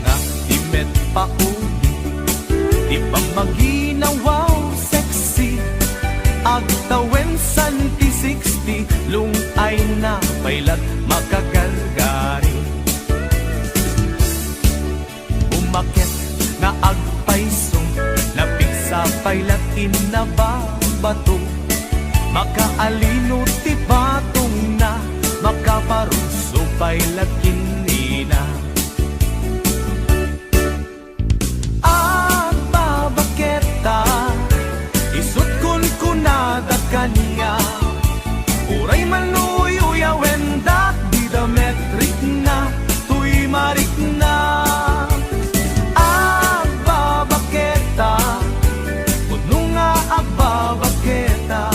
nga imet pauli, di pa maginawaw sexy, agtawen santi 60, lungay na pailat makagargari. Umakit nga agpaisong, lapig sa pailat inababato, makaalino ti batong na, makaparuso pailat kinina. At babaketa, isut kun kunada kaniya, uray manuyo wendat di da metrik na, tuy marik na. At babaketa, puno nga agbabaketa,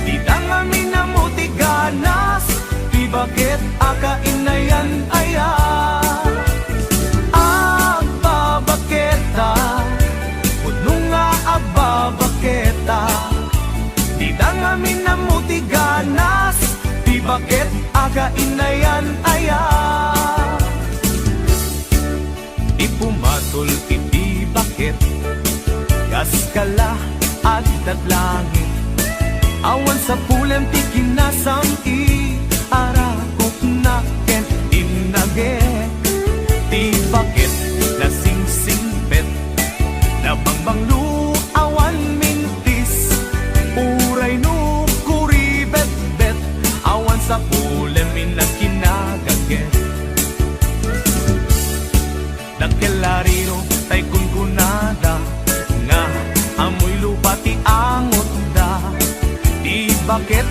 di da nga minamuti ganas, di bakit akainayan aya. Agbabaketa, puno nga agbabaketa, di da nga minamuti ganas, di bakit akainayan aya. Di pumatol iti bakit, gas kala at dadlangin, awan sa pulam ti kinasam i arakok na ken inage. Ti bakit na sing-singpet, na bangbanglu awan mintis, uray no kuribet-bet, awan sa pulam inakinagaget. Nagkelarino tay kunkunada, nga amoy lupa ti angot da, di bakit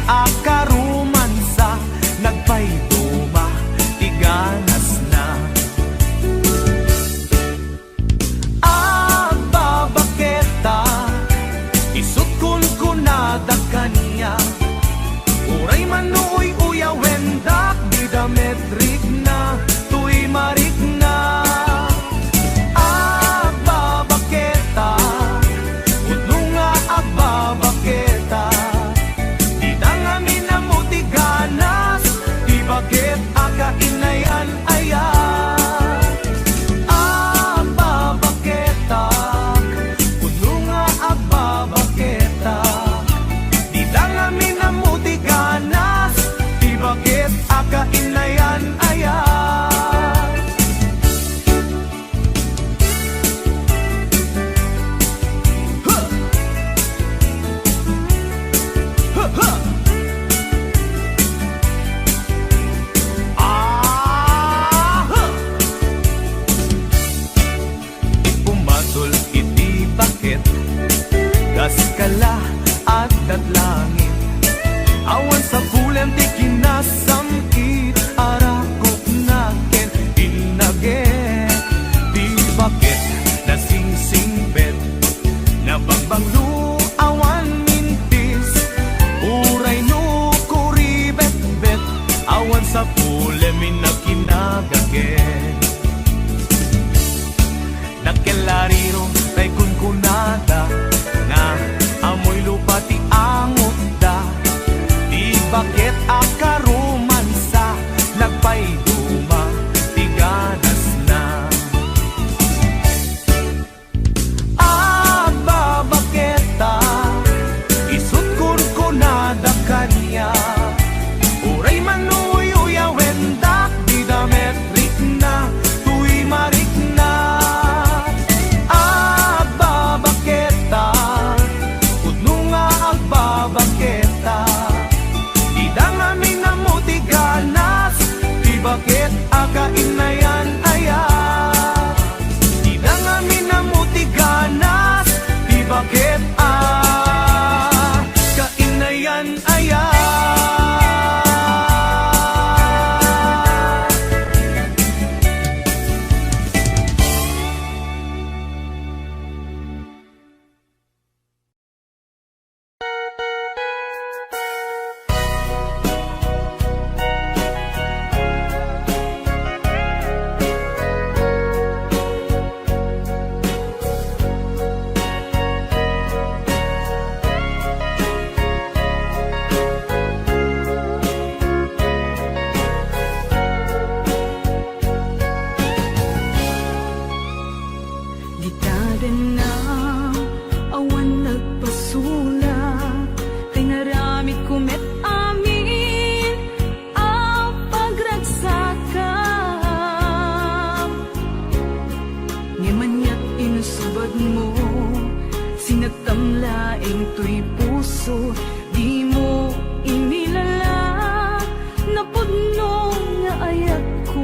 puso, di mo inilala na pudno nga ayat ko.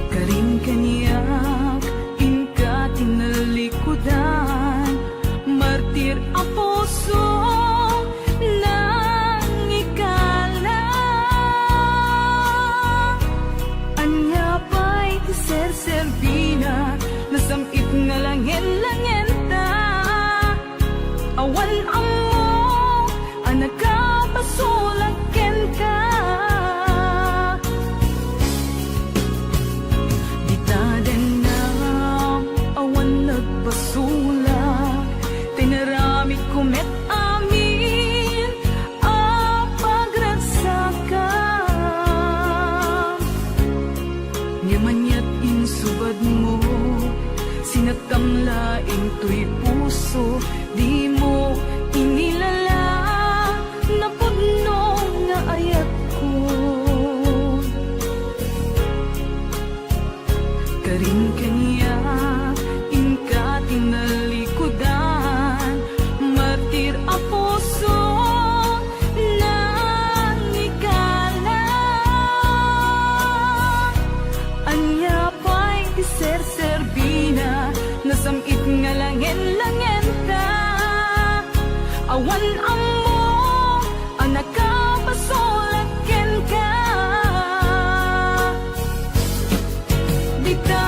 Karing kaniyak, inka tinalikudan, martir a puso nang ikala. Anya pa'y tiser-servina, nasamit nga langin-langin ta. Awan amo, anak ka pasulagken ka. Nagpasulak, tinaramid kumet amin a pagragsakan. Nyamanyat insubad mo, sinatamlaing to'y puso, di mo inilala na pudno nga ayat ko. Karing kaniya tinalikudan, martir a puso nang ikala. Anya pa'y tiser-servina, nasamit nga langin-langin ta. Awan amo, anak ka pasulagken ka. Dita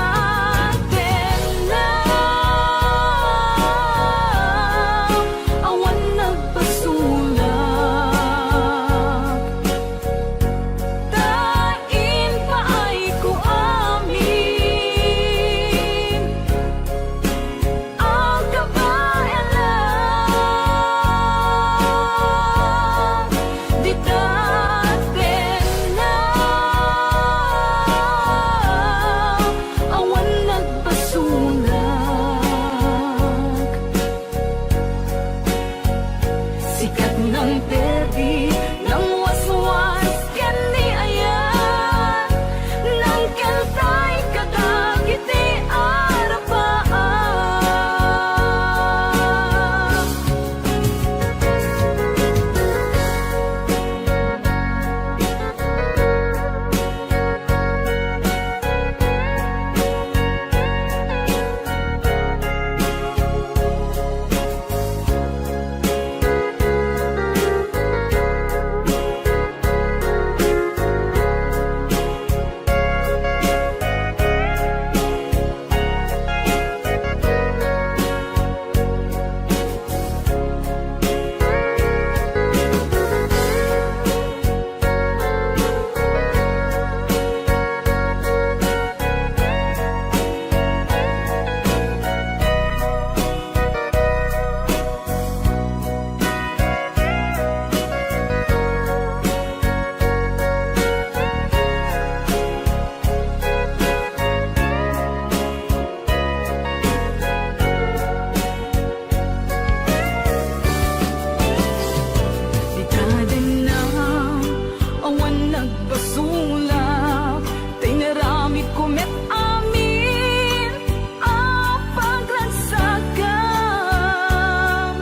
nagpasulak, tinaramid kumet amin a pagragsakan.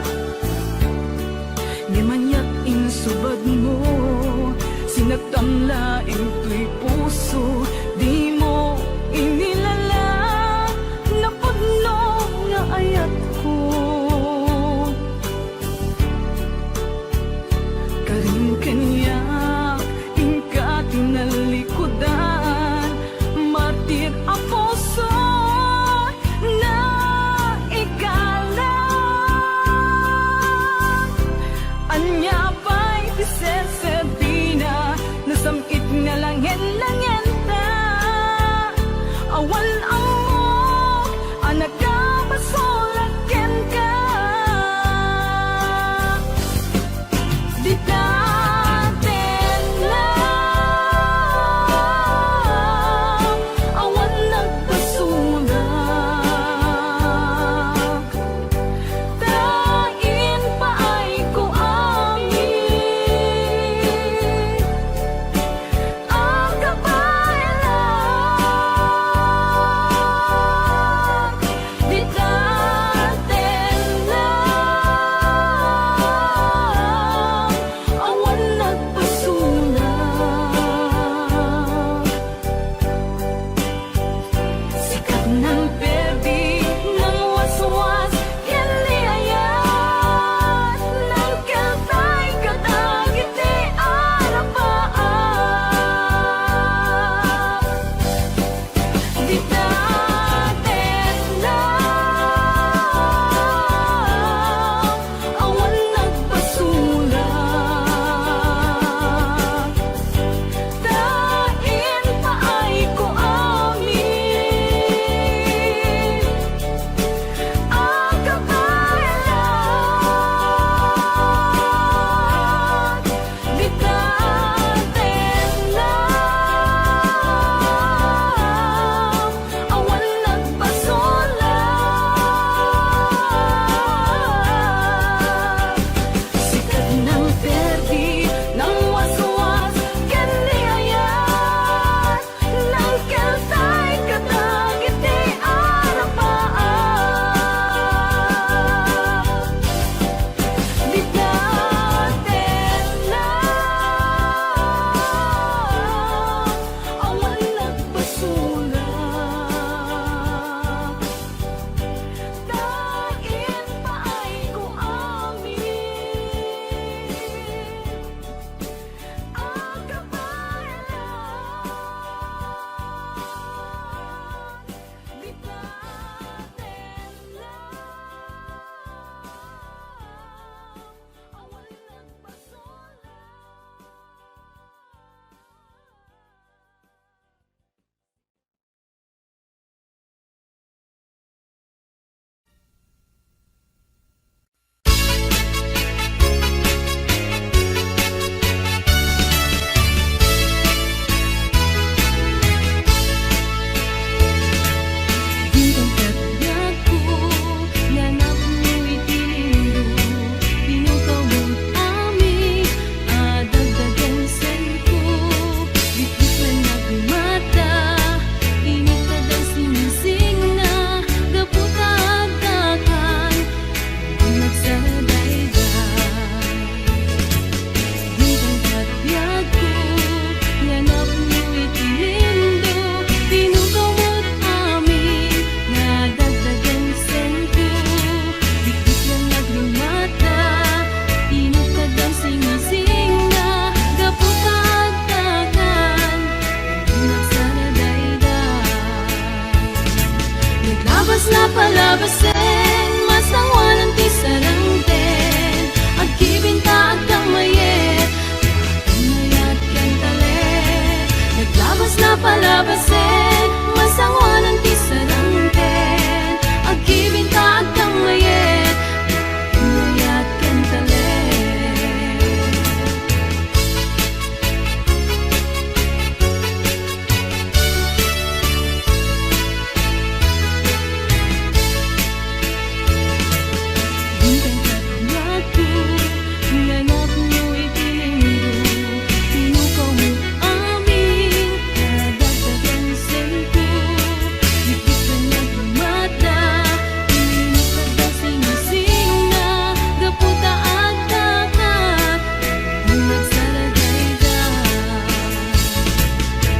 Ngamanyak insubad mo, sinagtamlaing to'y puso, di mo inilala na pudno nga ayat ko. Karing kaniyak, ingka tinalikudan, martir a puso na ikala. Anya pa'y tiser-servina, nasamit nga langin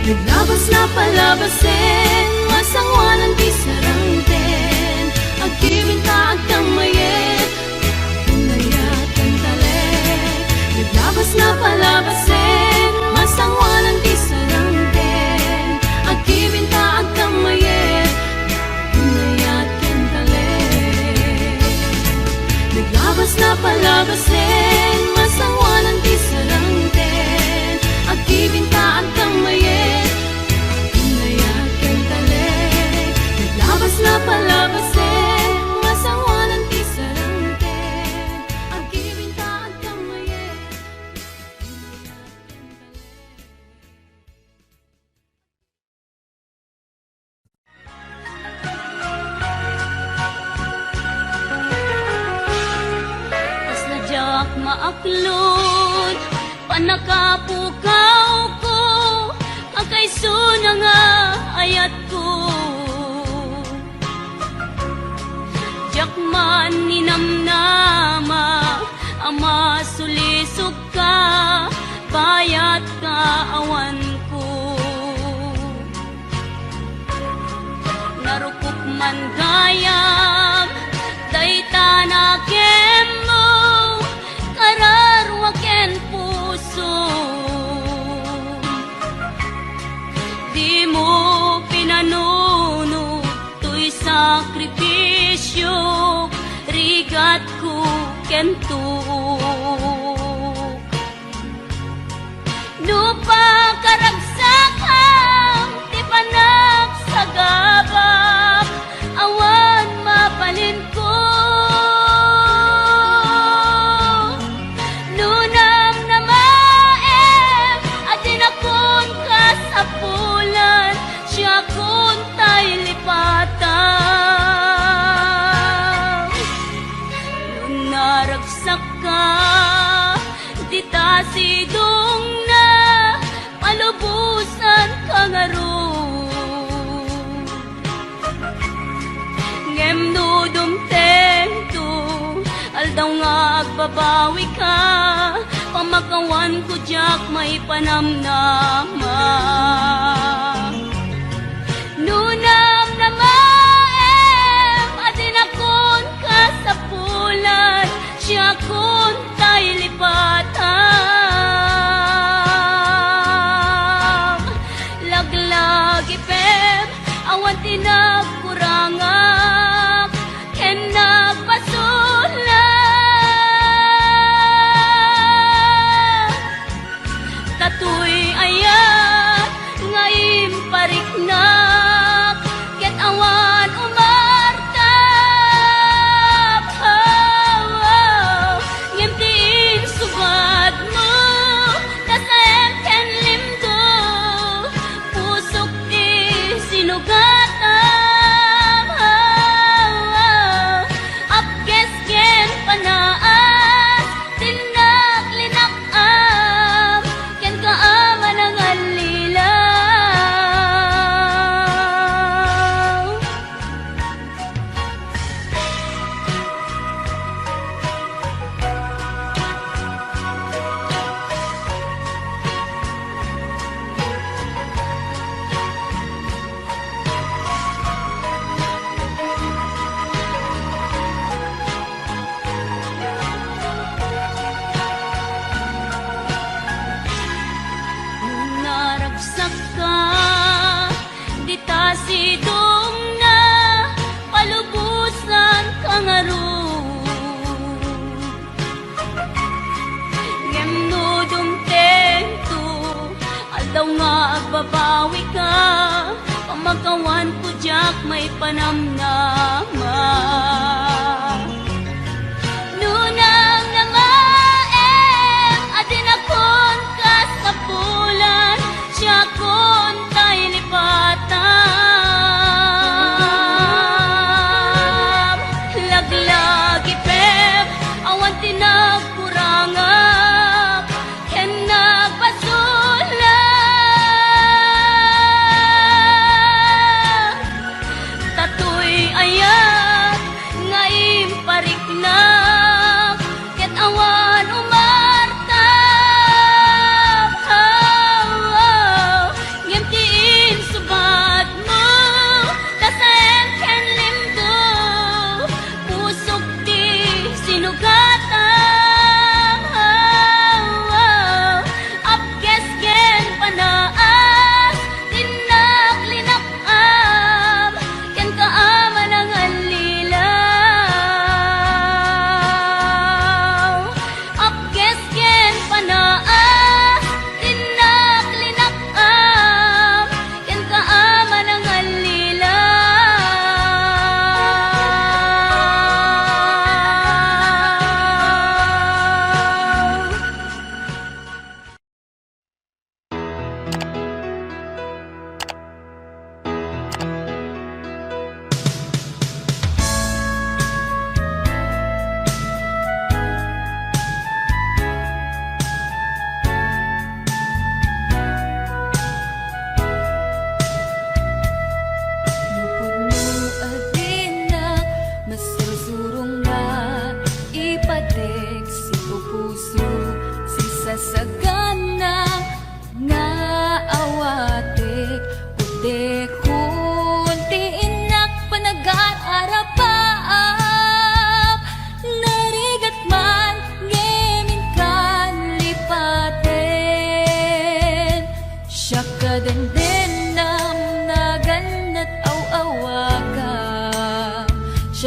Naglabas na palabasin, masangwanan di sarangten. Agkibinta agkamayet, pinayatan talit. Naglabas na palabasin, masangwanan di sarangten. Agkibinta agkamayet, pinayatan talit. Naglabas na palabasin, masangwanan di sarangten. Agkibinta agkamayet, pinayatan talit. Naglabas na palabasin, masangwanan di sarangten. Agkibinta agkamayet, pinayatan talit. As nadyak maaklod, panakapukaw ko, kakaiso na nga ayat ko. Jakman ninamnama, ama sulisok ka, bayat ka awan ko. Narukop man gayam, dayta na kemo, kararwaken puso. Di mo pinanuno, to'y sakripisyo, rigat ko kento. Nupa karagsakang, di panak sa gabak, awan mapalin ko. Nunam na maem, atin akon kasapulan, siya kun tay lipatan. Nunaragsak ka, di ta sidong na, palubusan ka nga ron. Ngem no dumtento, aldaw nga agbabawi ka, pamakawan ko jak may panamnama. Nunam na maem, atin akon kasapulan, siya kun tay lipatan. Laglag ipem, awan tinagkurangak, ken nagpasulat. Tatoy ayat, ngayon pariknak, ket awan umartap. Ngimtiin subad mo, nasayang ken limdo, pusok di sinugatan. Apkes ken panaas, tinaklinakam, ken kaaman ang alilaw. Nung naragsak ka, di ta sidong na, palubusan ka nga ron. Ngem no dumtento, aldaw nga agbabawi ka, pamakawan ko jak may panamnama. Nunang na maem, atin akon kasapulan, siya kon tay lipatan. Laglag ipem, awan tinagkurangak, ken nagpasulat. Tatoy ayat,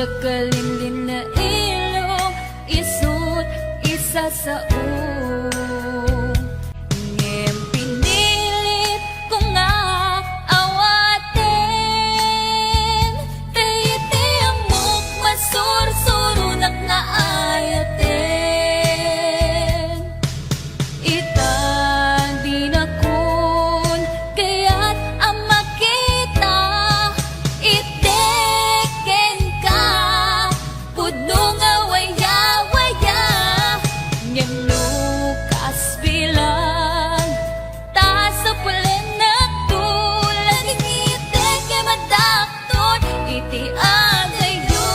Siya kalinlin na ilong, isut isa sa ngem pinilit ko nga awaten, tayiti amok masursurunak nga ayaten. Itan di na kun kaya't ang makita, iteken ka pudno nga waya-waya, ngem lukas bilang ta sa pulen na tulad iteke madakton iti agayo.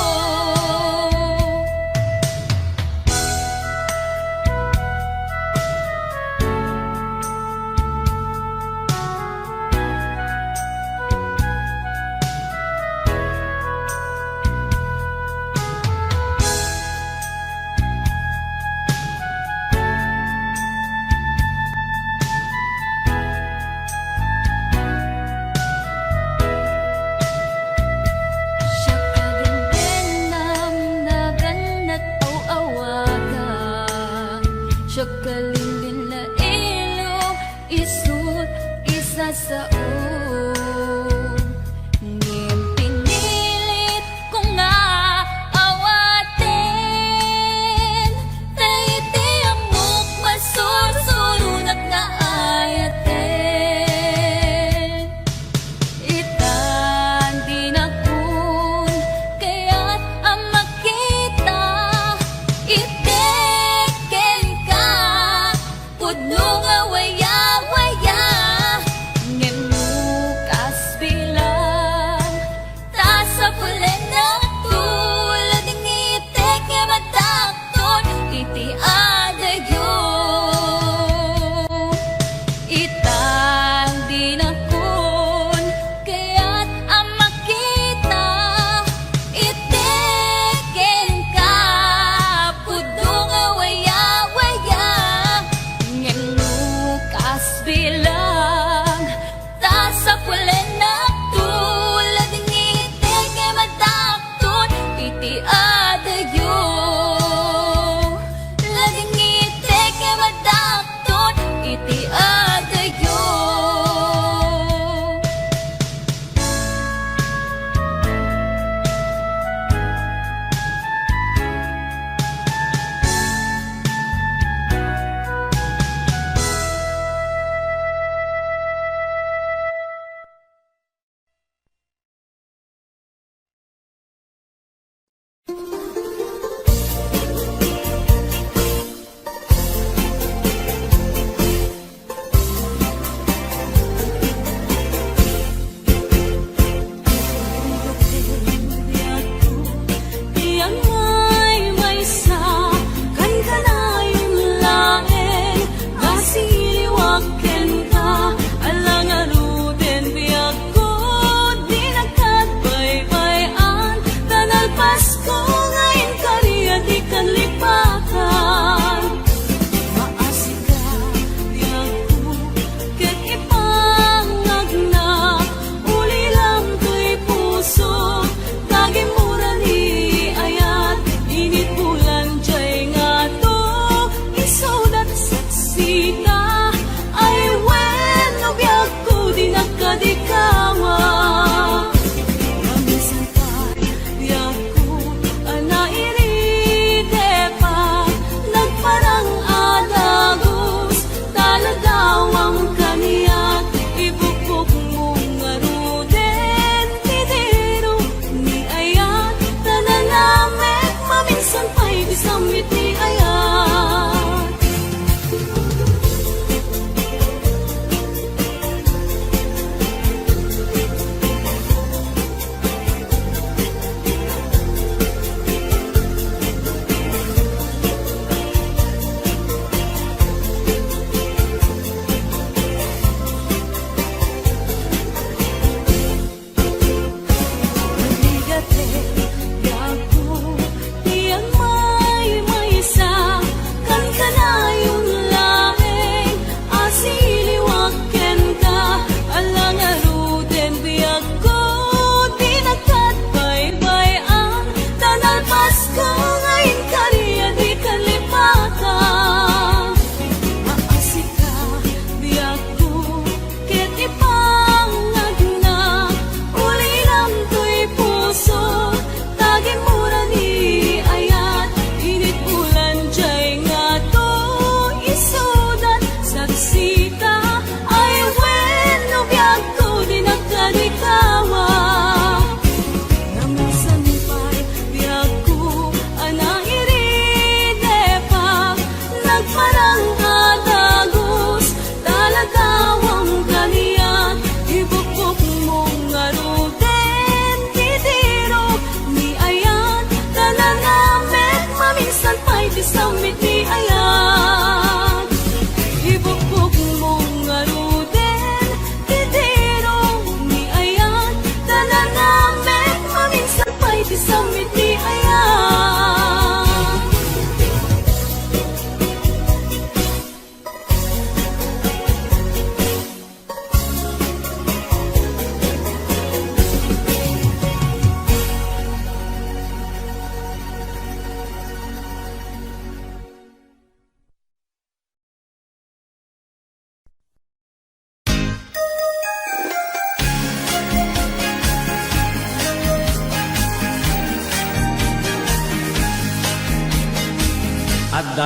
Siya kagandenam na ganat aw-awagan, siya kalinlin na ilong, isut isa sa ngem pinilit ko nga awaten, tayiti amok masursurunak nga ayaten. Itan di na kun kaya't ang makita, iteken ka pudno nga waya-waya, ngem lukas bilang ta sa pulen na tulad iteke madakton iti adayo. Itang di na kun kaya't ang makita, iteken ka pudno nga waya-waya, ngem lukas bilang ta sa pulen na tulad iteke madakton iti adayo. Laging iteke madakton iti adayo.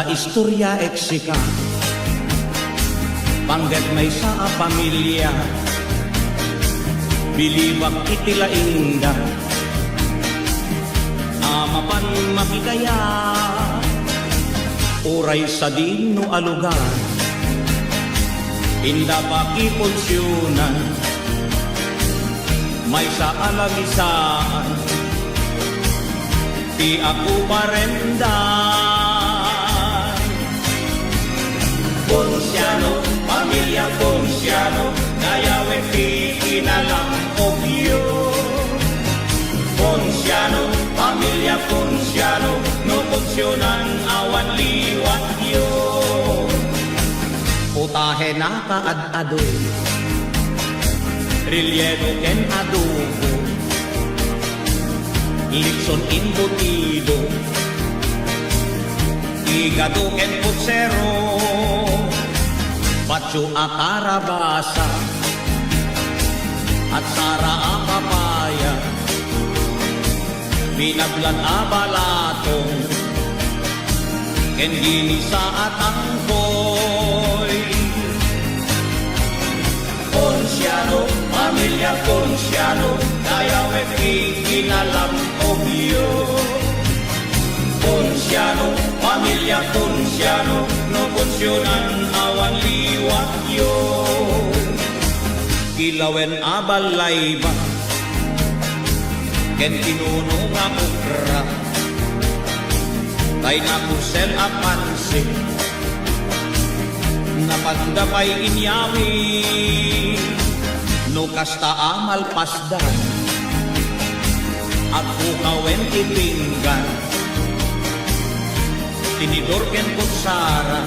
Sa istorya eksika, panggat may sa pamilya, bilibak itila inda, amapan makikaya, uray sa dino alugar, inda pa kiponsyunan, may sa alamisaan, ti ako parendan. Ponsiano, pamilya Ponsiano, nayawe ti inalang obyo. Ponsiano, pamilya Ponsiano, no Ponsyonan awan liwat yo. Putahe na kaad-adoy, reliedo ken adobo, Lipson embutido, higado ken putsero, pacho a karabasa, at sara a papaya, binaglan a balatong, ken ginisa at angkoy. Ponsiano, pamilya Ponsiano, dayawe kinalam obyo. Ponsiano, pamilya Ponsiano, no Ponsyonan awan liwat yo. Kilawen abalay ba, ken tinuno nga ukra, kay nakusel a pansin, napandapay inyawi, no kasta amal pasdan, at ukawen ipinggan, tinidor ken kutsara,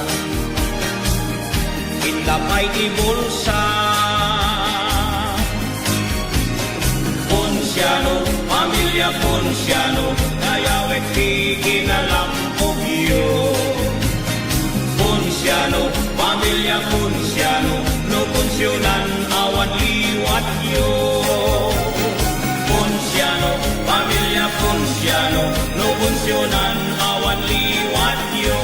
indapay ibulsa. Ponsiano, pamilya Ponsiano, nayawe kinalam obyo. Ponsiano, pamilya Ponsiano, no Ponsyonan awan liwat yo. Ponsiano, pamilya Ponsiano, no Ponsyonan awan liwat yo.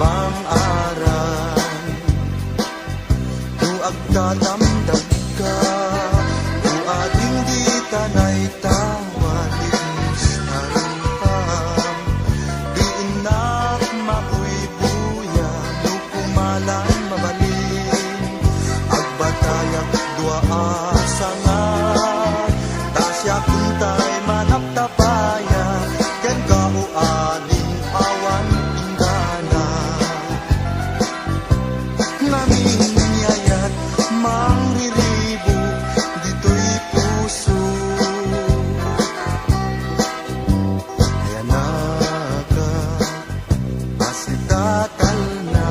mabang aran. Tu agdadamdag ka, tu ating di tanay tawalis narupam. Di inak mabuy buya, nu kumalan mabalin. Agbatayak dua asanga, tasya kuntay manaptapaya, ken gao aning awan inggana. Naming yayat mangriribo, dito'y puso. Ayan na ka, asitatal na.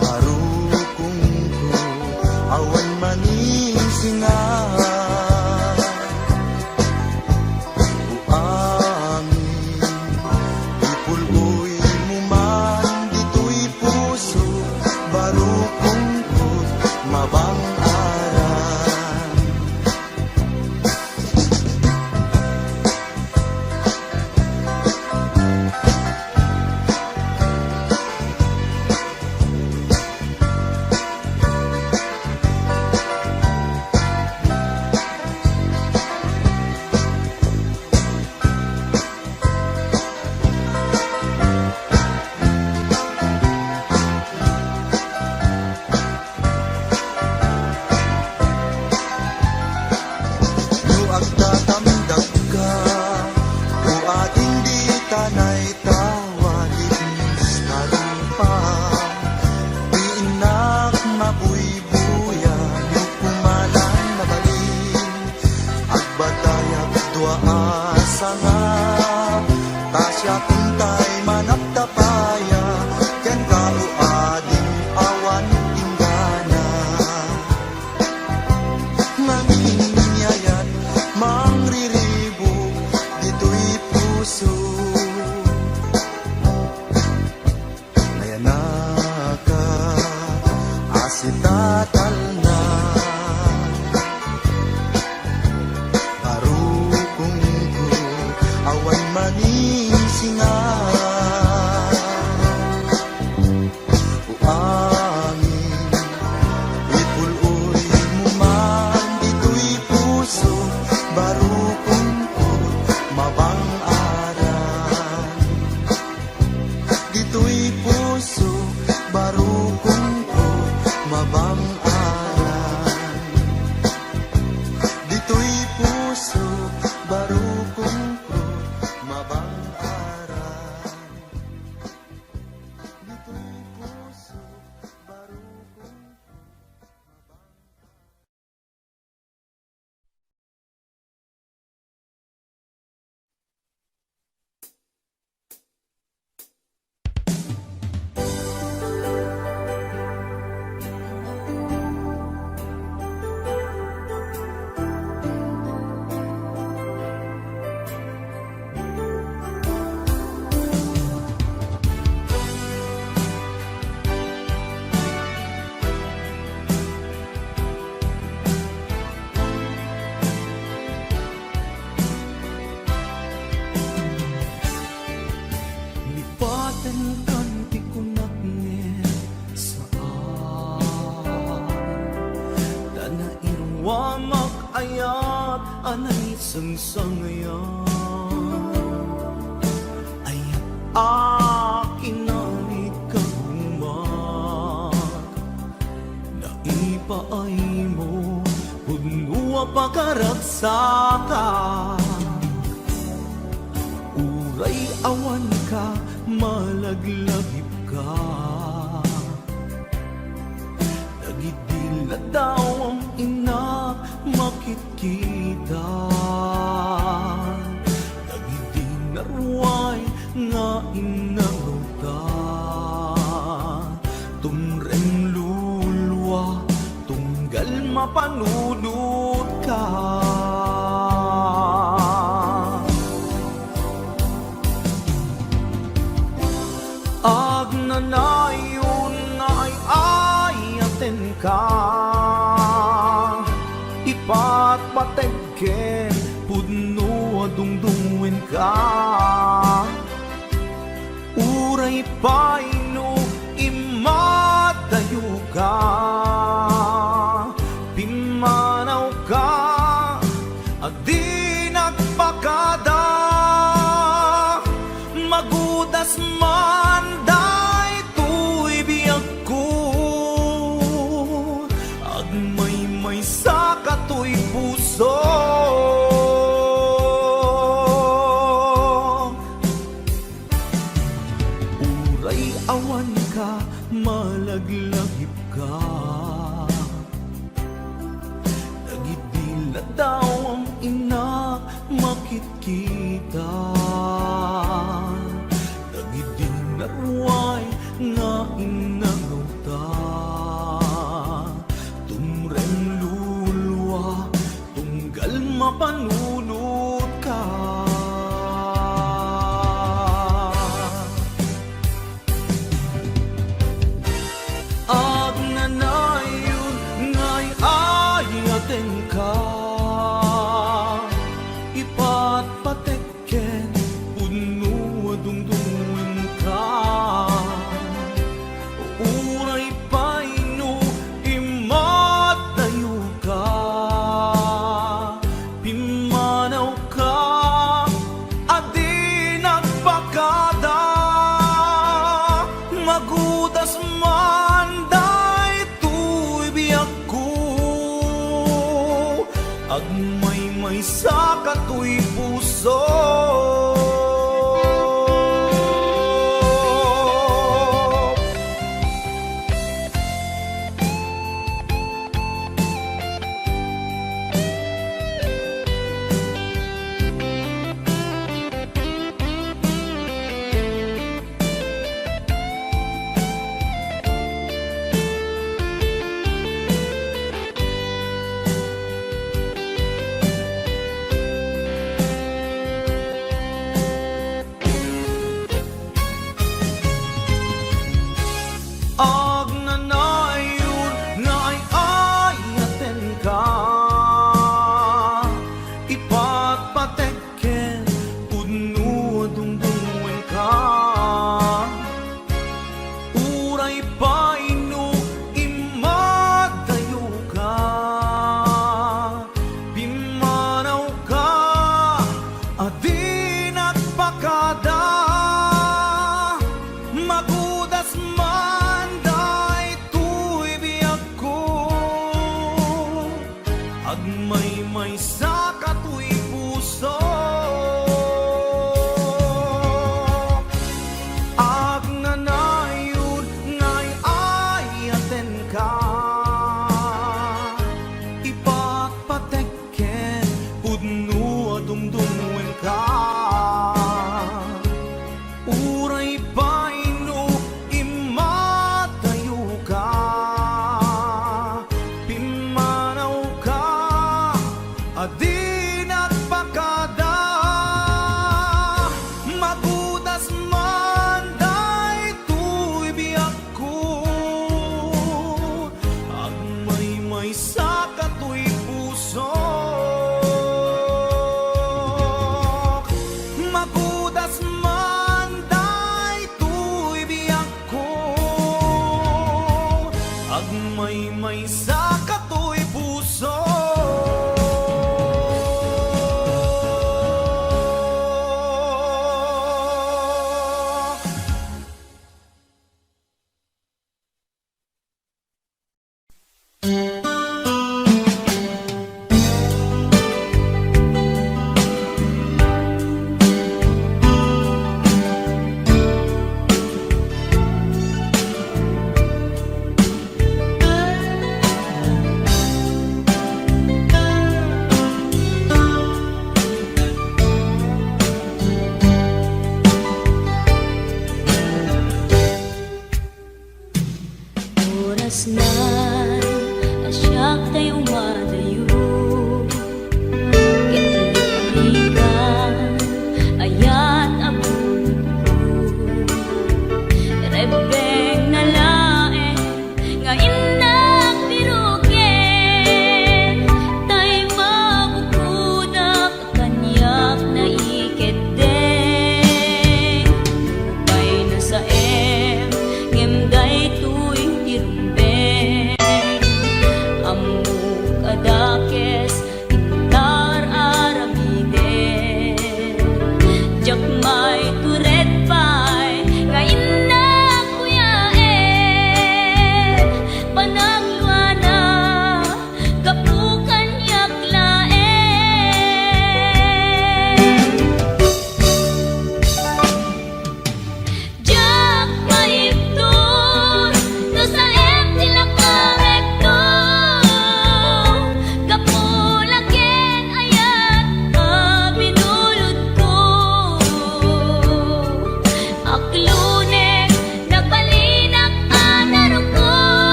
Marukong ko, awan maning singa. Uangin, ipuluy mo man, dito'y puso. Barukong ko, mabang aran. Nu agtatamdag ka, o ating di tanay tawalis narupam. Di inak mabuy-buya, nu kumalan na balin. Agbatayag dua asanga, tasya kuntay manaptapaya, ken gao ading awan inggana. Nanging yayat mangriribo, dito'y puso. Ayan na ka, asitatal na. Barukong ko, awan maning singa. Uangin, ipuluy mo man, dito'y puso. Barukong ko, mabang aran. Dito'y puso, barukong ko, mabang aran. Dito'y puso, barukong ko, mabang aran. Dito'y puso, barukong ko. Lipatan kan ti kunak ngem saan. Dana irwamak ayat anay sangsangayan. Ayat akin nalit kahumak, naipaay mo punua pakaragsakan. Uray awan ka, malaglagip ka. Nagidila daw ang ina, makitkita. Nagidinarway nga inaraw ka. Tumreng lulwa, tunggal mapanunod ka. Agnanayon nga ay ayaten ka, ipat pategken pudno adungdungwen ka. uray paino imadayo ka, pimanaw ka, adi nagpakada, magudas man day tuy biyag ko, agmay sa katoy puso. Uray awan ka, malaglagip ka, nagidila daw ang ina makikita, nagidinaruay nga inagaw ta, tumren lulwa, tunggal mapanulot ka. Agnanayon ngay ayaten ka, ipatpatekken puno dungdungin ka, uray paino imatayo ka, pimanaw ka, adi nagpakada, magudas man day tuy biyag ko, agmay sa katoy puso.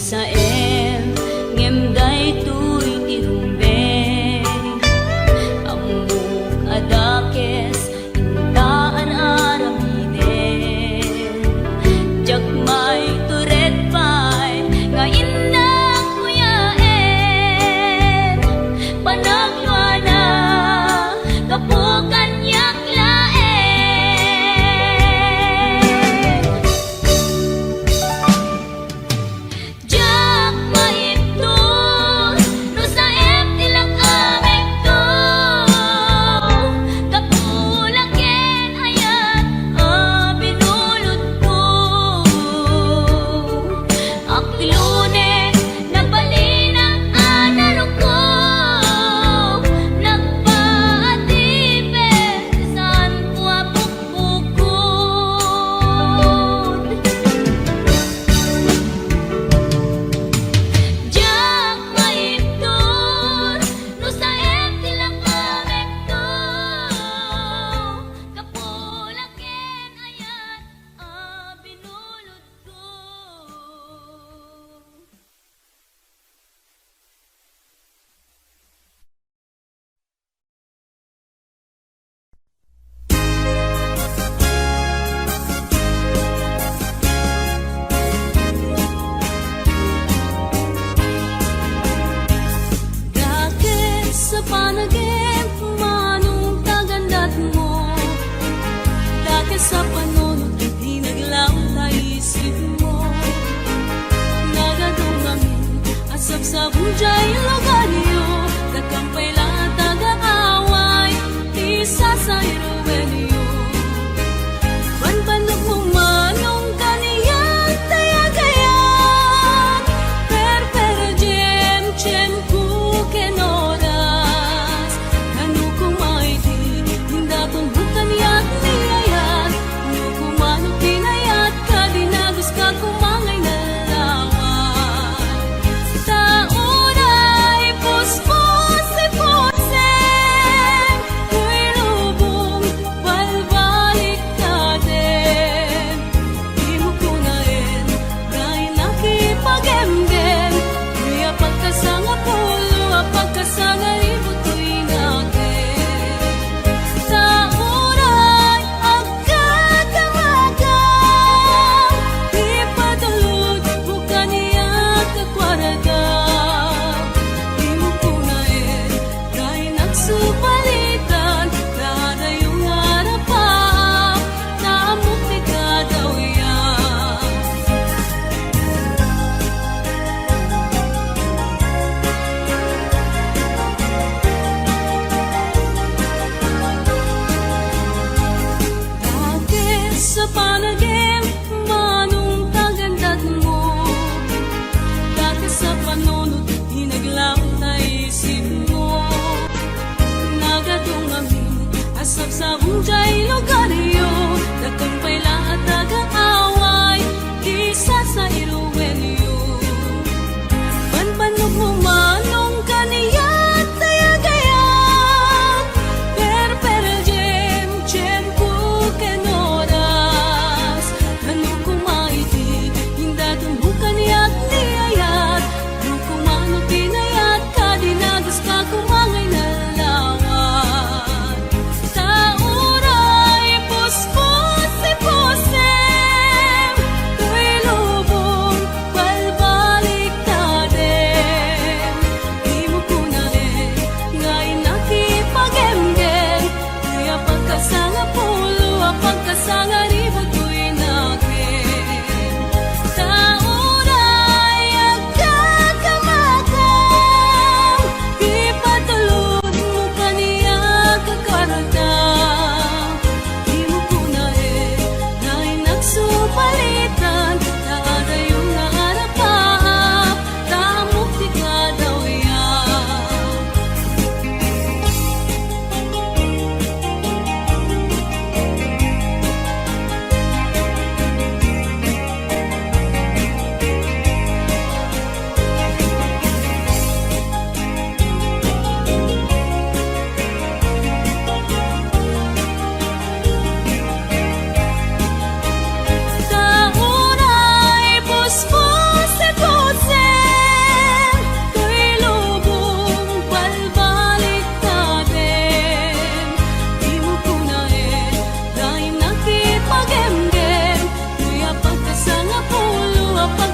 masaem ngem day tuy tirumbe amuk adakes intaan aramide jakmay turet pay nga indang kuyaen panagluana kapukan yaklaen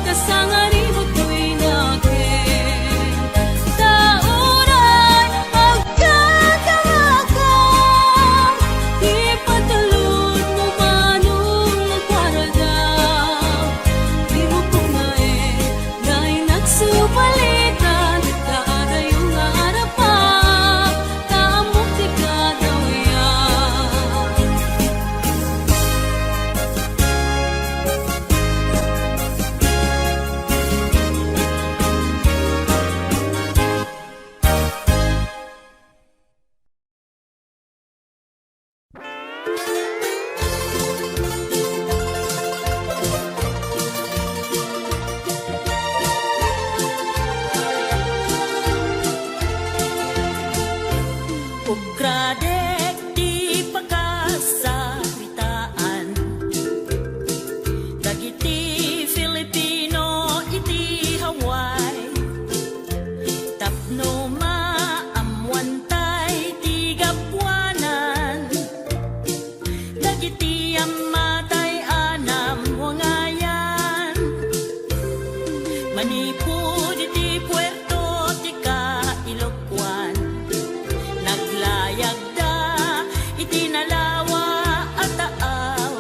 kasangari mo ko'y nakin. Taunay agkakawakam, ipatulod mo manong nagparadaw. Di mo kong dahil nagsupalitan, kaagayong harapan, kaamok di ka daw yan. Pagkradek di pagkasaritaan, dagiti Filipino iti Hawaii, tapno maamwantay ti gapuanan, dagiti amatay anam wangayan, manipud iti Puerto ti Kailokuan, naglayag da iti nalawa at taaw,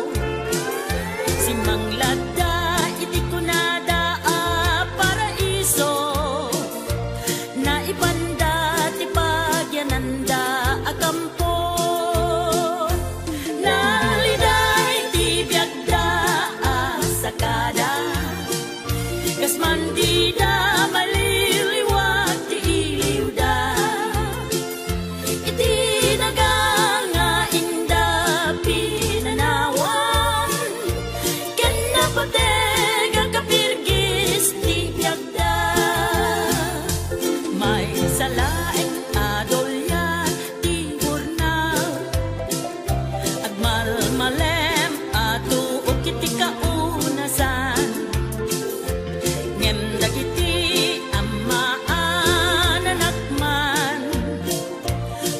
simanglad da iti kunada a paraiso, naipanda ti pagyananda a kampo, naliday ti biagda a sakada, kasman di da maliliwag ti iliw da. Iti naganga inda pinanawan, ken napateg ang kapirgis ti biagda. May salaeng adolyan ti burnal, agmalmalem ato o kiti kaunasan, ngem dagiti amaan anakman,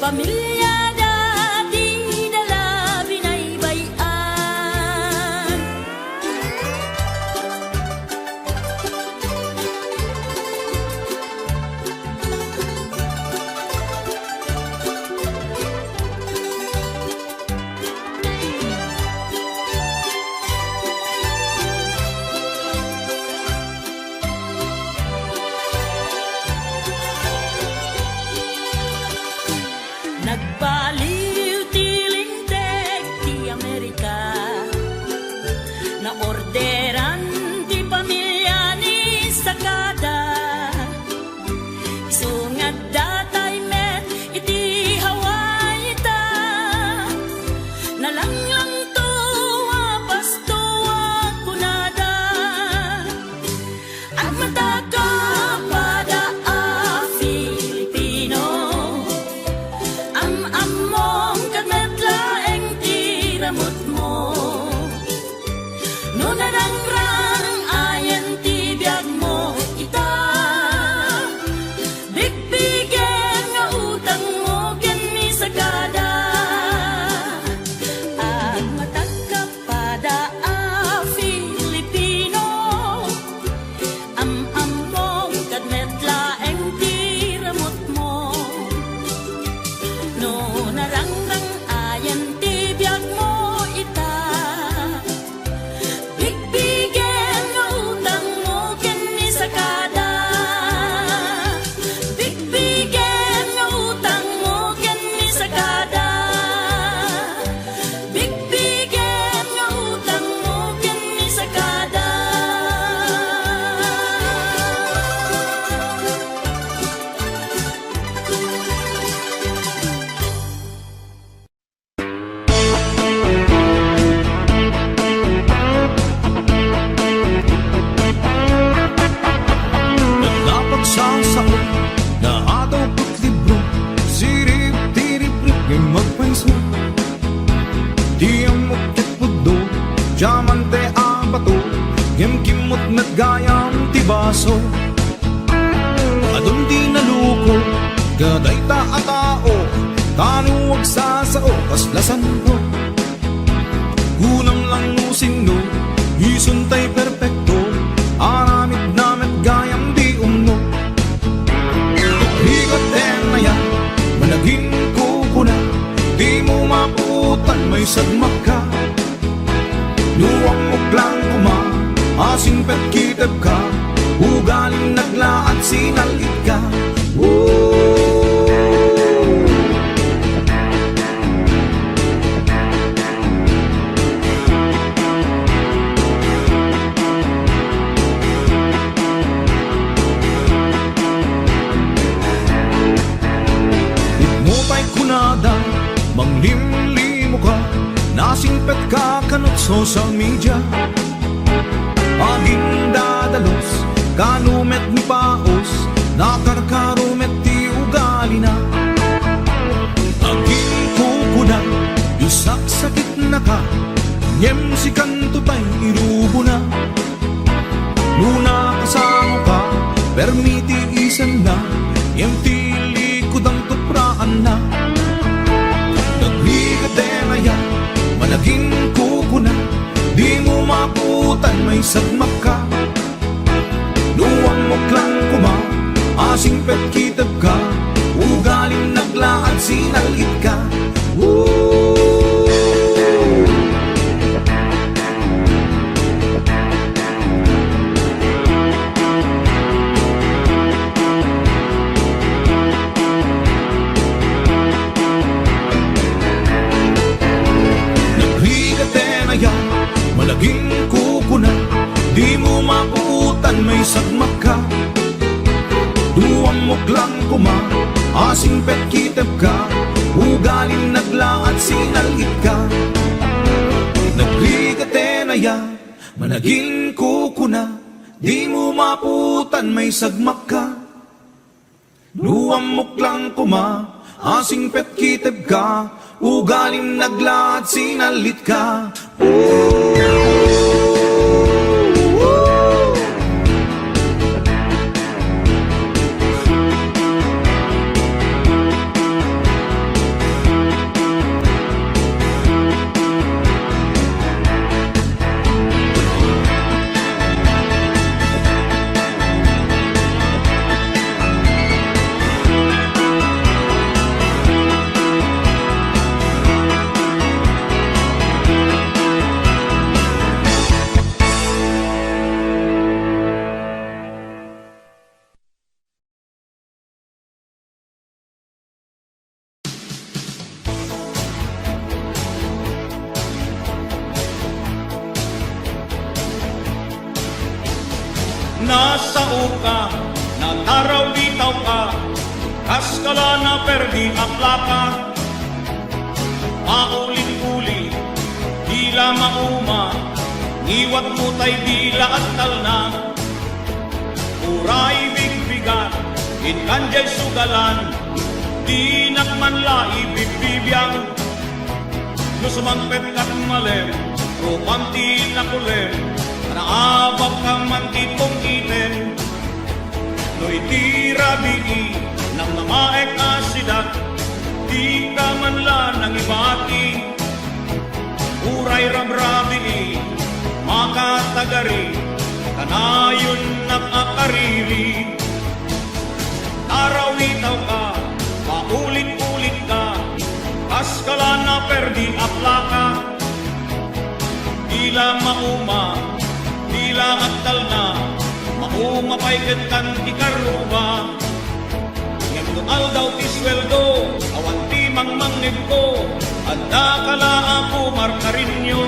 pamilya dati dala binaybayan. Nagbaliw ti linteg ti Amerika, na orderan ti pamilya ni Sakada, isungad datay met iti Hawaii ta, nalanglang to pasto kunada, at mataka pada a Filipino, am-among kadmetlaeng tiramot mo, no narangrang ayan ti biag mo ita, bigbigen nga utang mo ken ni Sagada, at matagka pada a Filipino, am-among kadmetlaeng tiramot mo, no narangrang ayan ti biag mo ita, bigbigen nga utang mo ken ni Sakada, bigbigen nga utang mo ken ni Sakada, bigbigen nga utang mo ken ni Sakada. Nagnapagsasao na ataw ko't libro, sirip-tirip-rip ngay magpaiso. Di ang mukit pudo, diamante ang bato, ngem kimot nagayam ti baso. Adun di naluko, gaday ta a tao, kanuwag sa sao, kaslasan ko. Unang lang no sino, isuntay perpekto, arami sagmak ka. Luwang muklang kuma, asing pet kiteb ka, ugaling nagla at sinalit ka. Mutay kunada, manglimlimo ka, nasingpet ka kanot social media. Aging dadalos, kanumet ni paos, nakarkarumet ti ugali na. Aging kukunan, yusak sakit na ka, nyem si kantutay irubo na. Nuna kasama ka, permiti isan na, nyem ti likudang tupraan na. Nagbigaden na yan, malaging kukunan, di mo maputan may sagmak ka. Luwang muklang kuma, asing pet kiteb ka, ugaling naglaad sinalit ka. Nagbigaden na yan, malaging kukunan, di mo maputan may sagmak ka. Duwang muklang kuma, asing pet kiteb ka, ugaling nagla at sinalit ka. Nagligate na yan, managing kukuna, di mo maputan may sagmak ka. Duwang muklang kuma, asing pet kiteb ka, ugaling nagla at sinalit ka. Nasa uka, nataraw bitaw ka, kaskala na perdi aplaka. Maulit-ulit, dila mauma, ngiwat mo tay dila at talna. Uray bigbigan, inkanjay sugalan, di nakmanla ibibibiyang. Nusumangpet kat malem, rupanti na kulem, naabak ka man itong iten. No itira bigi nang namaek asidak, di ka man la nang ibati. Uray rabrabi makatagari, kanayon nakakariri. Tarawitaw ka, paulit-ulit ka, kaskala na perdi aplaka. Dila mauma, dila aktal na, mauma paikat kan ikaruba. Ngagdual daw ti sweldo, awan ti mangmangnib ko, adda kala ako markarinyo.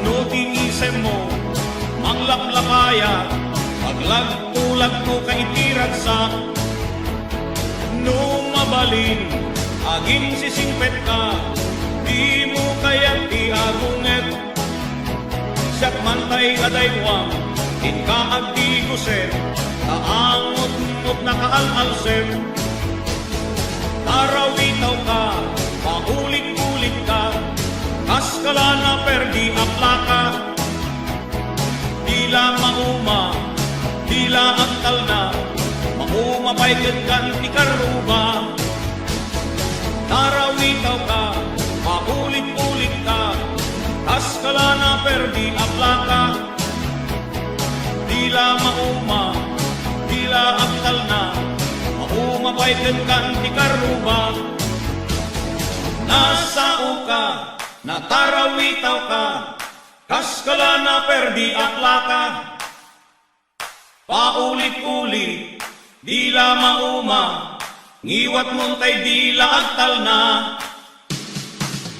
No ti isem mo, manglaplapaya, paglag-ulag mo kaitirat sa. No mabalin, aging sisingpet ka, di mo kaya ti agunget. Siyak mantay kadaywang, inkaag di kuset, taangot-ngot na kaalalsem. Tarawitaw ka, paulit-ulit ka, kaskala na perdi aplaka. Dila mauma, dila aktal na, mauma paikat kan ikaruba. Tarawitaw ka, paulit-ulit ka, kaskala na perdi aplaka. Dila mauma, dila aktal na, mauma paikat kan ikaruba. Nasao ka, natarawitaw ka, kaskala na perdi aklaka. Paulit-ulit, dila mauma, ngiwat muntay dila agtal na.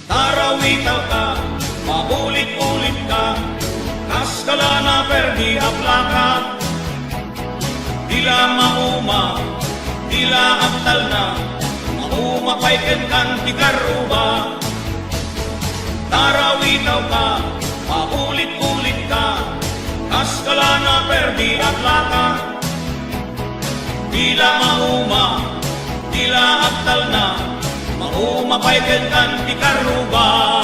Tarawitaw ka, paulit-ulit ka, kaskala na perdi aklaka. Dila mauma, dila agtal na, mauma paiken kan ti karuba. Tarawitaw ka, paulit-ulit ka, kaskala na perdi aklaka. Dila mauma, dila agtal na, mauma paiken kan ti karuba.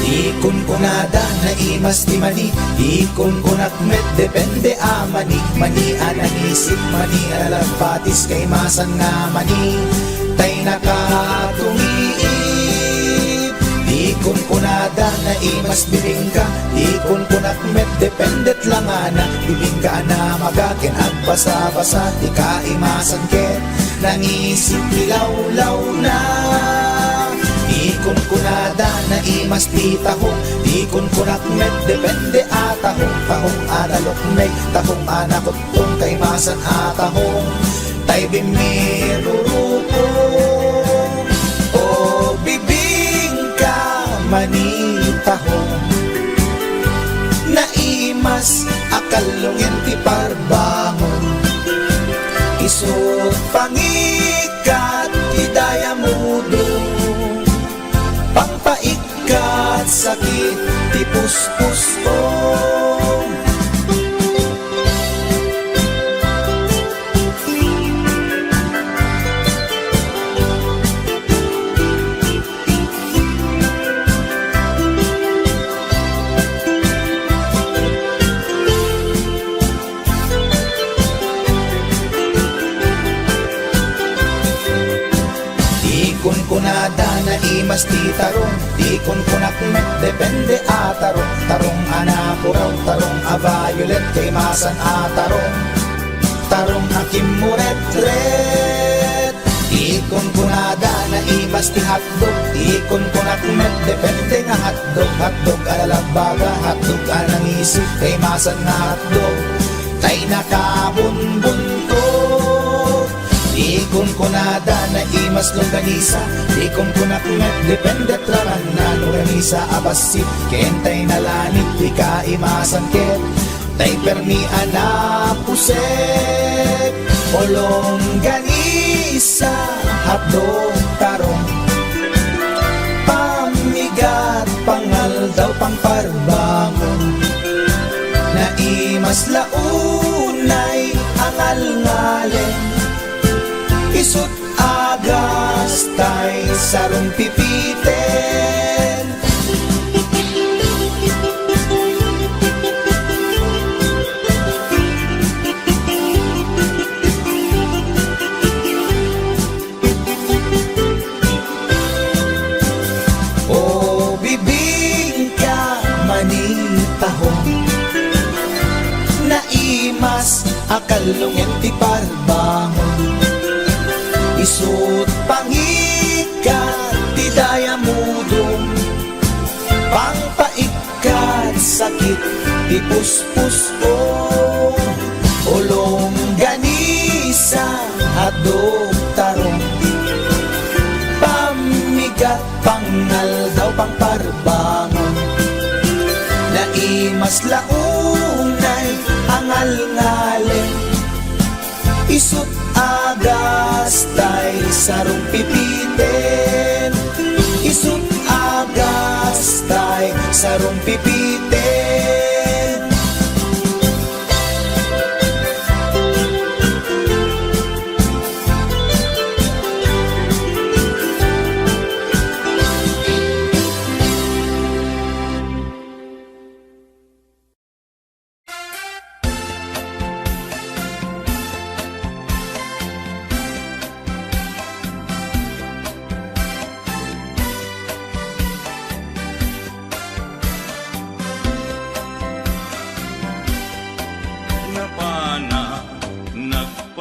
Ikon kunada na imas ti mani, ikon kunak met depende a mani. Mani anang isip, mani alalapatis kay masan nga mani. Tay nakatumiip, ikon kunada na imas bibingka, ikon kunak met dependet lang ana. Bibingka na magakin agbasa-basa, di ka imasan ket nangisip ilaw-law na. Ikon kunada na imas ti tahong, ikon kunak met depende atahong. Tahong analok may, tahong anakot kung kay masan atahong. Tay bimirurupong, o bibingka manitahong. Naimas akalungin ti parbangon, isut pangikat ti dayamudong. Pangpaikat sakit ti puspusong. Ikon kunada na imas ti tarong, ikon kunak met depende a tarong. Tarong anapuraw, tarong a violet kay masan a tarong. Tarong hakim muret-ret, ikon kunada na imas ti hotdog, ikon kunak met depende nga hotdog. Hotdog alalabaga, hotdog anang isip kay masan nga hotdog. Tay nakabunbunto, ikon kunada na imas longganisa, ikon kunak met depende traman na longganisa abasit. Kentay nalanit, di ka imasan ket tay permi anapuset. O longganisa, hotdog tarong, pamigat pangal daw pangparbangon. Naimas launay angal-ngalen, isut agas tay sarong pipiten. O bibingka manitahong, naimas akalungin ti parbangon. Isut pangikat ti dayamudong, pangpaikat sakit ti puspusong. O longganisa, hotdog tarong, pamigat pangal daw pangparbangon. Naimas launay angal-ngalen, isut agas tay sarong pipiten. Isut agas tay sarong pipiten.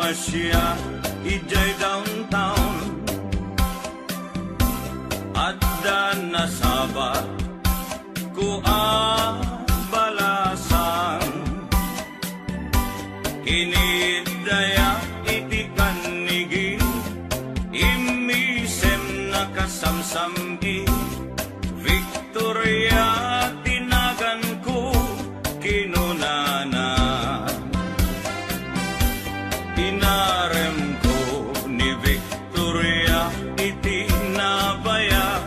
nagpasya ijay downtown at nasabat ko balasan inidaya iti kanigi imisem nakasamsamgi Victoria tinagan ko kinunana inarem ko ni Victoria iti nabaya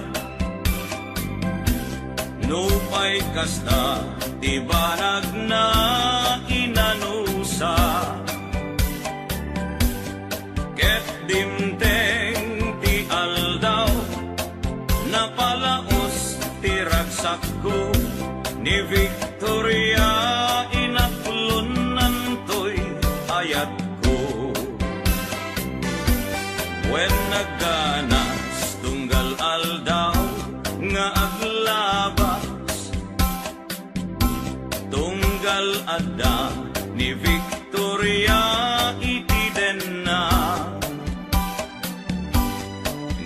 nupay kasta ti banag na inanusa ket dimteng ti aldaw napalaos ti ragsak ko ni Victoria inaplunan to'y ayat ko when nagganas tunggal aldaw nga aglabas tunggal adda ni Victoria iti denna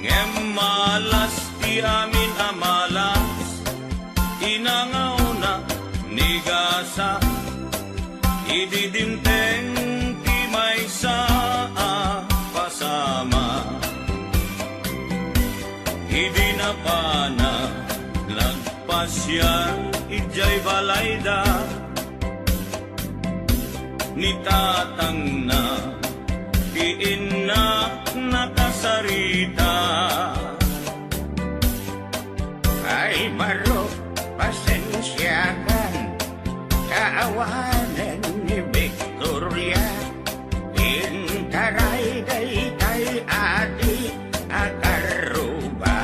ngem malas ti amin amalas inangaw na ni gasa ididinteng ti may saa pasama idi na pana lagpasyan ijay balayda ni tatang na diin na nakasarita ay baro pasensyakan kaawanan ni Victoria intaray day kay ati akaruba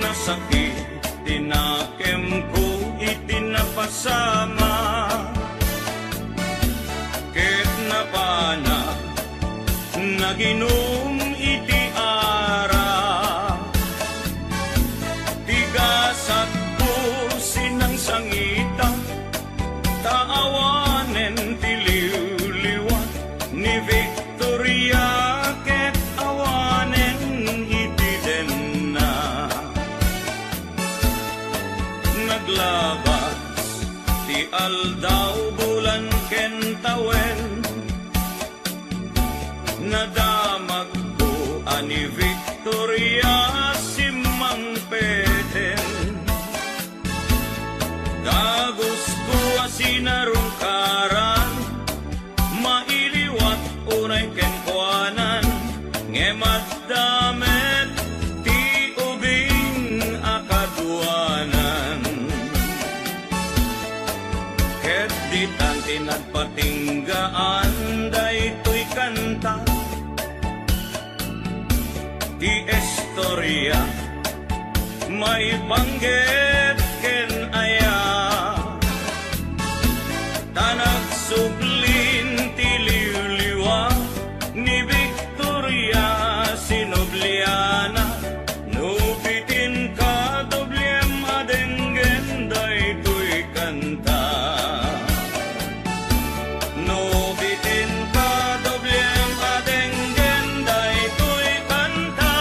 nasakit tinakem ko itinapasama ket napana naginom iti ara tigasat ko sinang sangita taawanen ti liwliwat ni Victoria ket awanen iti denna naglabas ti aldaw bulan ken tawen nadamag ko ani Victoria simang peten dagos ko asinarungkaran mailiwat unay ken kuanan ngemat damet ti ubing akaduanan ket di tanti nagpatinggaan daytoy kanta ti istorya may banggit ken aya tanag sublin ti liwliwa ni Victoria sinobliana nubitin ka doblem adenggen daytoy kanta nubitin ka doblem adenggen daytoy kanta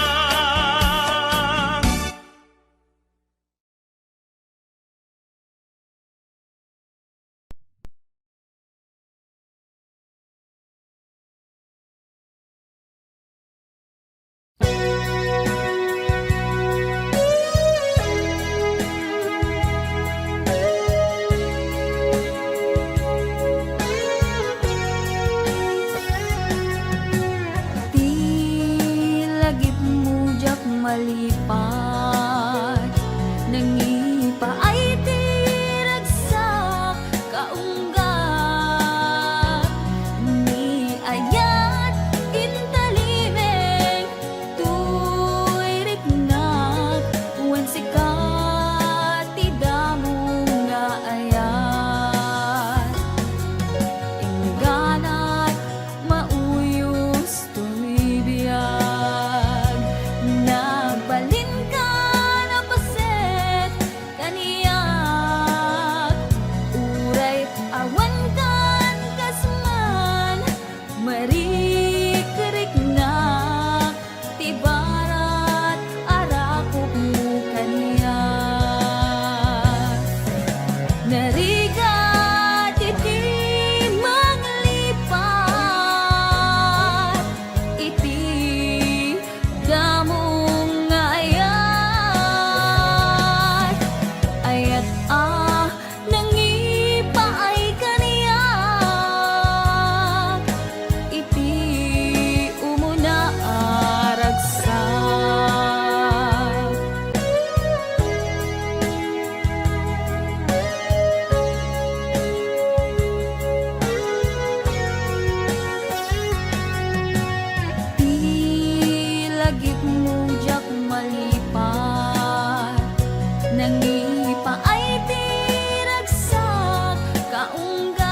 nangipa ay tiragsak kaunggat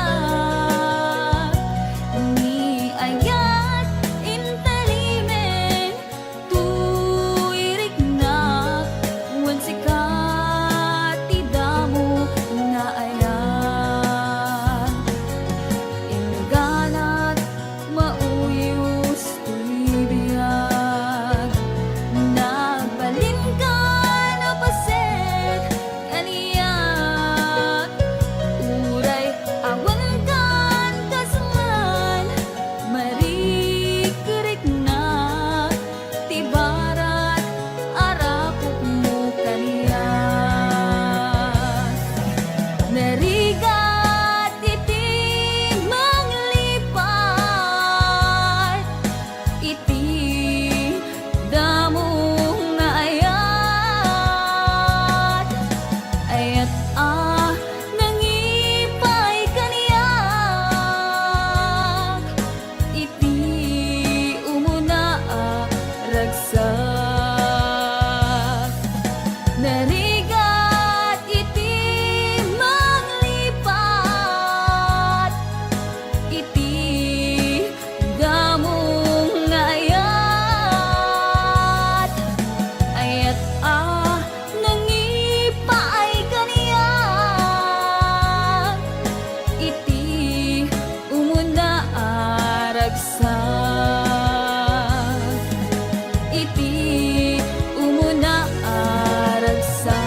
ni ayat intalimen tuirik na wan sikat tidamo nga ayan ingalat mauyos tuibiyag nagbalin ka na pasek kaniyak uray awan kan kasman marikerik na tibarat arakok mo kaniyak narigat iti manglipat iti damo nga ayat ayat nangipay kaniyak iti umuna ragsak narigat iti manglipat iti damong nga ayat ayat nangipaay kaniyak iti umuna ragsak iti umuna ragsak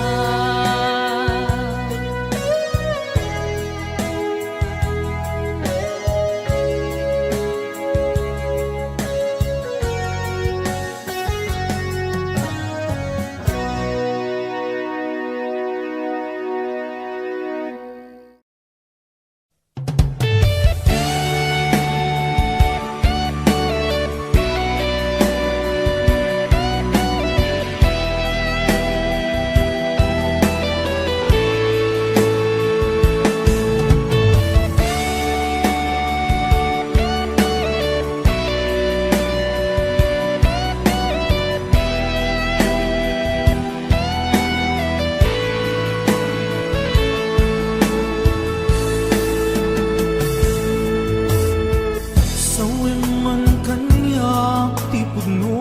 Sawen man kanya ti pudno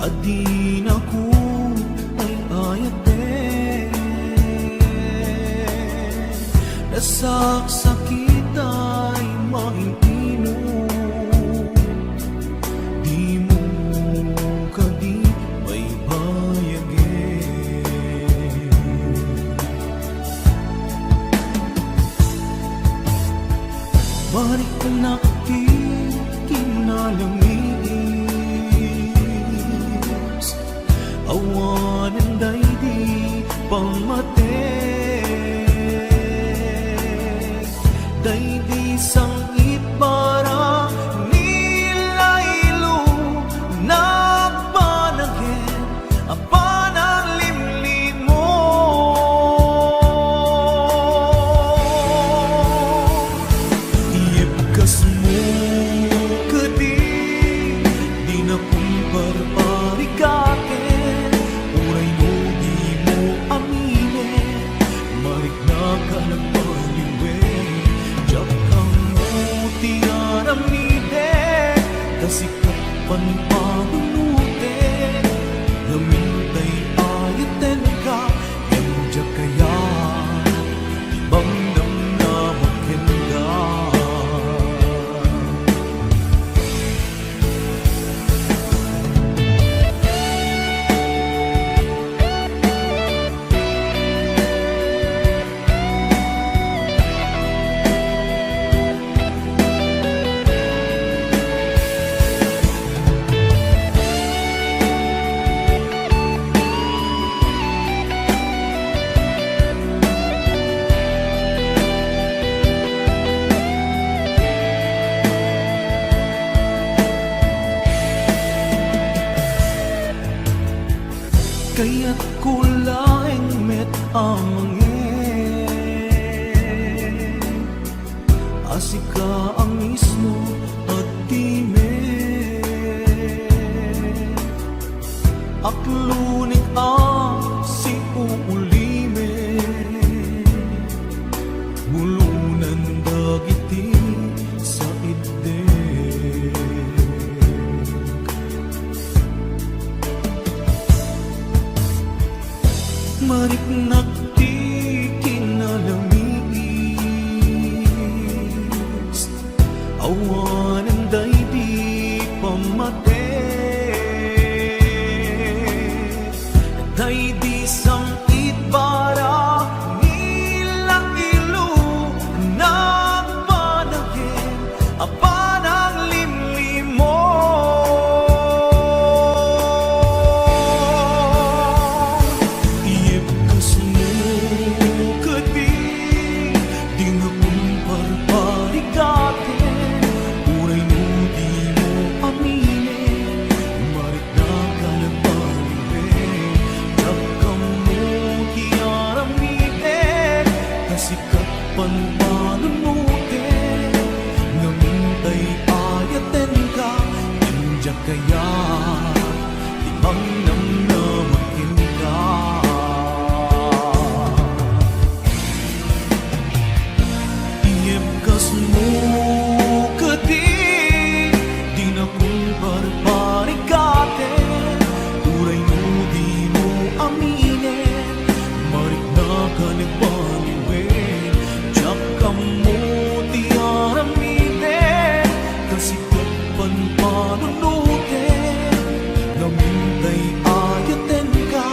adin ako ay ayate nasaksakit ay maintino di mo kadi may bayage balik ka nakti kinalangis awanan daydi pamate daydi sangit para nilaylo nagpanagin apan ang limlim mo iibkas mo kadi di na kumparparikate uray no di mo amine marik na ka nagpaliwe jak ang buti aramide kasikat panipagulute gamintay ayaten ka emjak kaya ibang na magkenda kaya't kulaing met amangin asika ang mismo at time aklunik ang si uulime mulunan dagiti sa ide mariknak ti kinalamis awanan day di pamate day di sangit para nila ilo nagpanagin apanang limlimo iyip kasmo kadi di nga kumparparigate uray no di mo amine marit na ka nagpaliwe nagkamo kiaramide kasikat panpanunute ngamintay ayaten ka injak kaya timang namnamakin ka iyemkas mo kadi di na kung barbarigate uray no di mo amine marik na ka nagpaliwen tiyak ka mo di aramide kasikat panpanunute namintay ayaten ka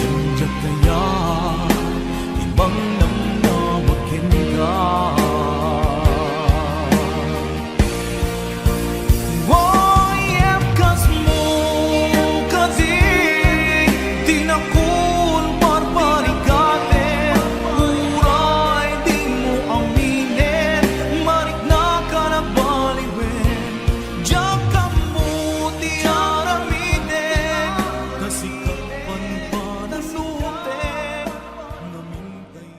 injak kaya ibang namnamakin ka iyemkas mo kasi di na kun barbarigate uray di mo aminin marik na ka nagbaliwen diyak ka mo di aramiden kasikat panpanunute namintay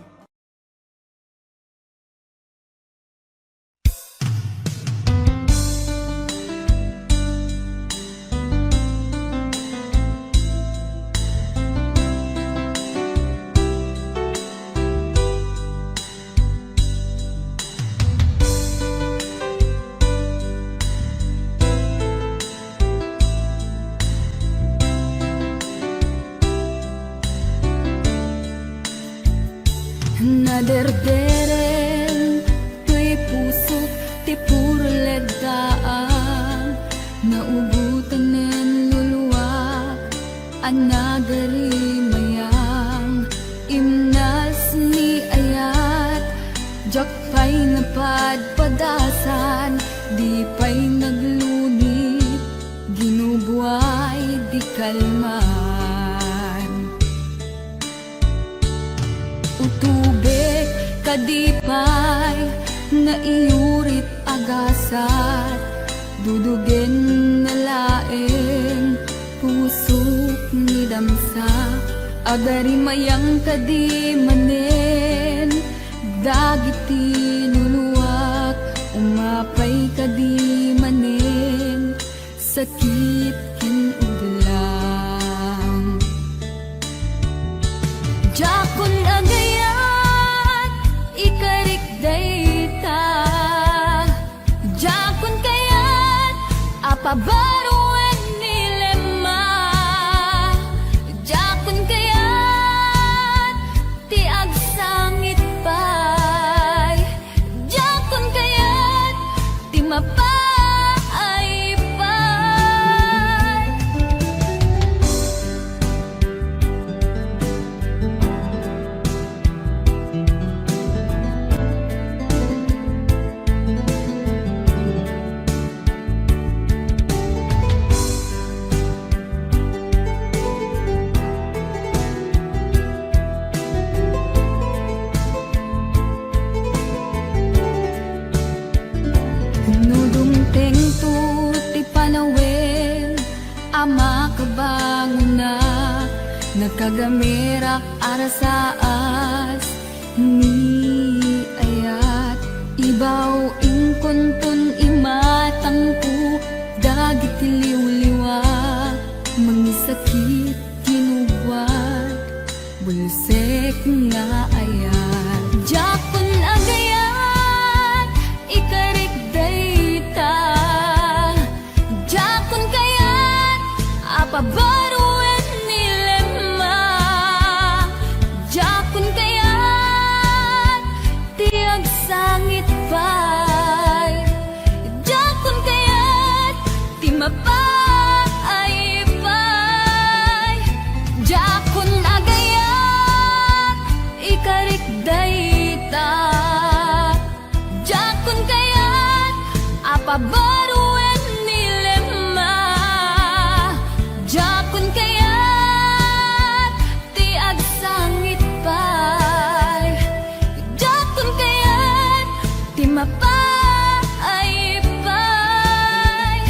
Naderderen tuy pusok ti puro ledaan naubutan nen luluwak anagari mayang imnas ni ayat jak pa'y napadpadasan di pa'y naglunit ginubuhay di kalman utubek kadipay na iurit agasat dudugen na laeng pusok ni damsa agari mayang kadi manen dagiti luluwak umapay kadi manen sakit kinudlang jakon agayat ikarik dayta jakon kayat apabaruan nilema jakon kayat ti agsangit pay jakon kayat ti mapay pay nudumteng tu ti panawen ama kabangunak nagkagamirak arasaas ni ayat ibaw ingkontun imatangku dagiti liwliwa mangisa sakit tinuwad bulsek nga ayan jakon agayan ikarik dayta jakon kayan apabaruan nilema jakon kayan tiag sangit pay jakon kayan ti mapay pay jakon agayan ikarik dayta jakon kayan apabaruan nilema jakon kayan ti agsangit pay jakon kayan ti mapay pay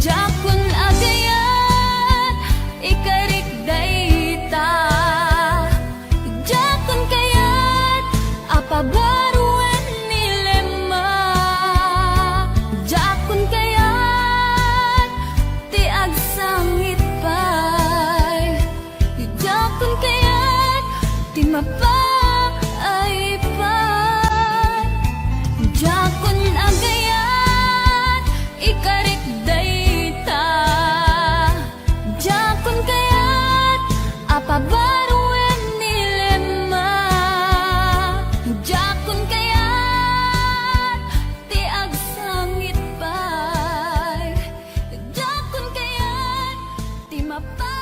jakon agayan ikarik dayta jakon kayan apabaruan nilema jakon kayan ti agsangit pay jakon kayan ti mapay pay jakon agayan ikarik dayta jakon kayan apabaruan nilema jakon kayan ti agsangit pay jakon kayan ti mapay